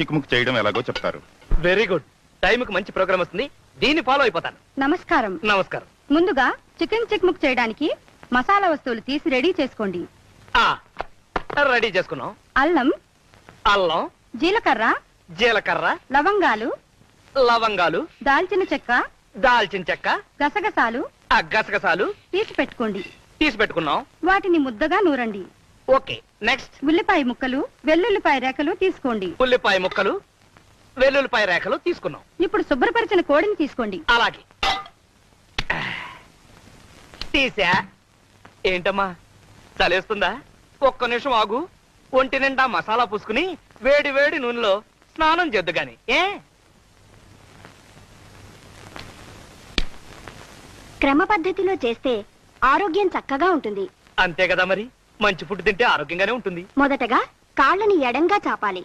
చిక్కుముక్కు చేయడం ఎలాగో చెప్తారు. Very good. టైంకి మంచి ప్రోగ్రామ్ వస్తుంది, దీన్ని ఫాలో అయిపోతాను. నమస్కారం. నమస్కారం. ముందుగా చికెన్ చిక్ముక్ చేయడానికి మసాలా వస్తువులు తీసి రెడీ చేసుకోండి. రెడీ చేసుకున్నాం. అల్లం, అల్లం, జీలకర్ర, జీలకర్ర, లవంగాలు, లవంగాలు, దాల్చిన చెక్క, దాల్చిన చెక్క, గసగసాలు, గసగసాలు తీసి పెట్టుకోండి. తీసి పెట్టుకున్నాం. వాటిని ముద్దగా నూరండి. Okay, next. ఉల్లిపాయ ముక్కలు, వెల్లుల్లిపాయ రేఖలు తీసుకోండి. ఉల్లిపాయ ముక్కలు, వెల్లుల్లిపాయ రేఖలు తీసుకున్నాం. ఇప్పుడు శుభ్రపరిచిన కోడిని తీసుకోండి. అలాగే తీసా. ఏంటమ్మా చలేస్తుందా? ఒక్క నిమిషం ఆగు. ఒంటి నిండా మసాలా పూసుకుని వేడి వేడి నూనెలో స్నానం చేద్దు గాని. క్రమ పద్ధతిలో చేస్తే ఆరోగ్యం చక్కగా ఉంటుంది. అంతే కదా మరి, మంచి ఫుడ్ తింటే ఆరోగ్యంగానే ఉంటుంది. మొదటగా కాళ్ళని ఎడంగా చాపాలి.